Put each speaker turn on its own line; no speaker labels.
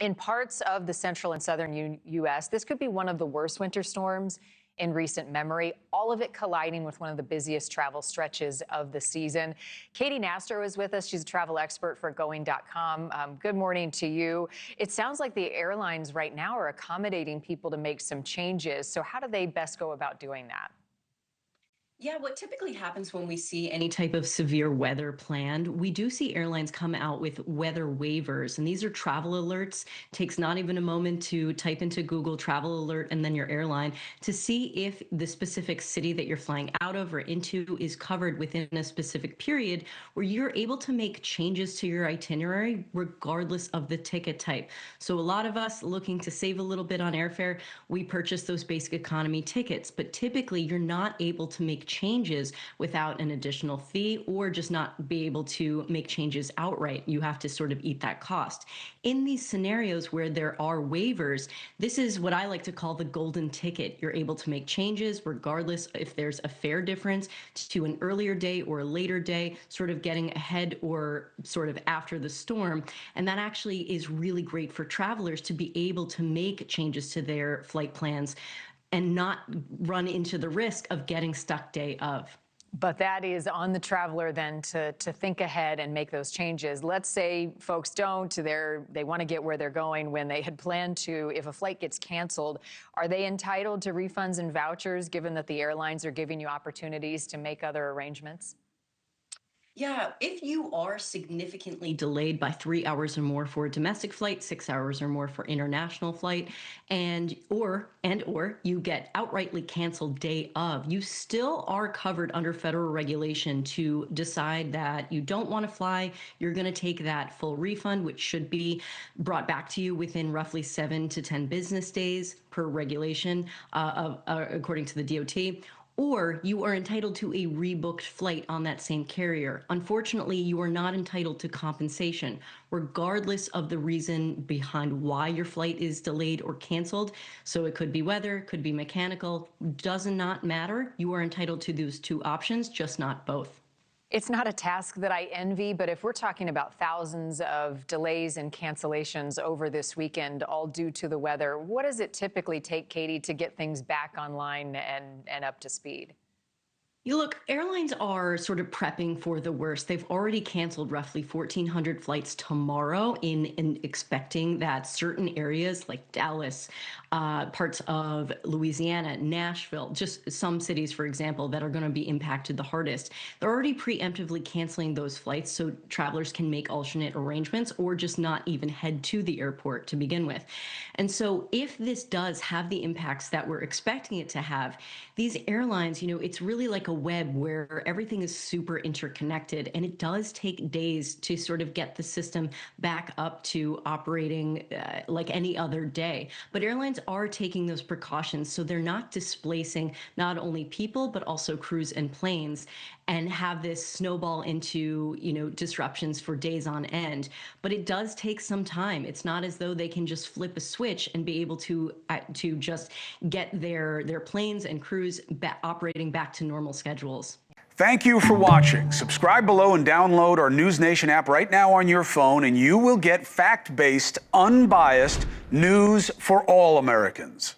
In parts of the central and southern U.S., this could be one of the worst winter storms in recent memory, all of it colliding with one of the busiest travel stretches of the season. Katy Nastro is with us. She's a travel expert for Going.com. Good morning to you. It sounds like the airlines right now are accommodating people to make some changes. So how do they best go about doing that?
Yeah, what typically happens when we see any type of severe weather planned, we do see airlines come out with weather waivers. And these are travel alerts. Takes not even a moment to type into Google travel alert and then your airline to see if the specific city that you're flying out of or into is covered within a specific period where you're able to make changes to your itinerary regardless of the ticket type. So a lot of us looking to save a little bit on airfare, we purchase those basic economy tickets, but typically you're not able to make changes without an additional fee or just not be able to make changes outright. You have to sort of eat that cost. In these scenarios where there are waivers, this is what I like to call the golden ticket. You're able to make changes regardless if there's a fare difference to an earlier day or a later day, sort of getting ahead or sort of after the storm. And that actually is really great for travelers to be able to make changes to their flight plans and not run into the risk of getting stuck day of.
But that is on the traveler then to think ahead and make those changes. Let's say folks don't, they want to get where they're going when they had planned to. If a flight gets canceled, are they entitled to refunds and vouchers given that the airlines are giving you opportunities to make other arrangements?
Yeah, if you are significantly delayed by 3 hours or more for a domestic flight, 6 hours or more for international flight, and or you get outrightly canceled day of, you still are covered under federal regulation to decide that you don't want to fly. You're going to take that full refund, which should be brought back to you within roughly 7 to 10 business days per regulation, according to the DOT. Or you are entitled to a rebooked flight on that same carrier. Unfortunately, you are not entitled to compensation, regardless of the reason behind why your flight is delayed or canceled. So it could be weather, could be mechanical, does not matter. You are entitled to those two options, just not both.
It's not a task that I envy, but if we're talking about thousands of delays and cancellations over this weekend, all due to the weather, what does it typically take, Katy, to get things back online and up to speed?
You look, airlines are sort of prepping for the worst. They've already canceled roughly 1,400 flights tomorrow in expecting that certain areas like Dallas, parts of Louisiana, Nashville, just some cities, for example, that are going to be impacted the hardest. They're already preemptively canceling those flights so travelers can make alternate arrangements or just not even head to the airport to begin with. And so if this does have the impacts that we're expecting it to have, these airlines, it's really like a web where everything is super interconnected, and it does take days to sort of get the system back up to operating like any other day. But airlines are taking those precautions so they're not displacing not only people but also crews and planes, and have this snowball into disruptions for days on end. But it does take some time. It's not as though they can just flip a switch and be able to just get their planes and crews operating back to normal schedules.
Thank you for watching. Subscribe below and download our NewsNation app right now on your phone, and you will get fact-based, unbiased news for all Americans.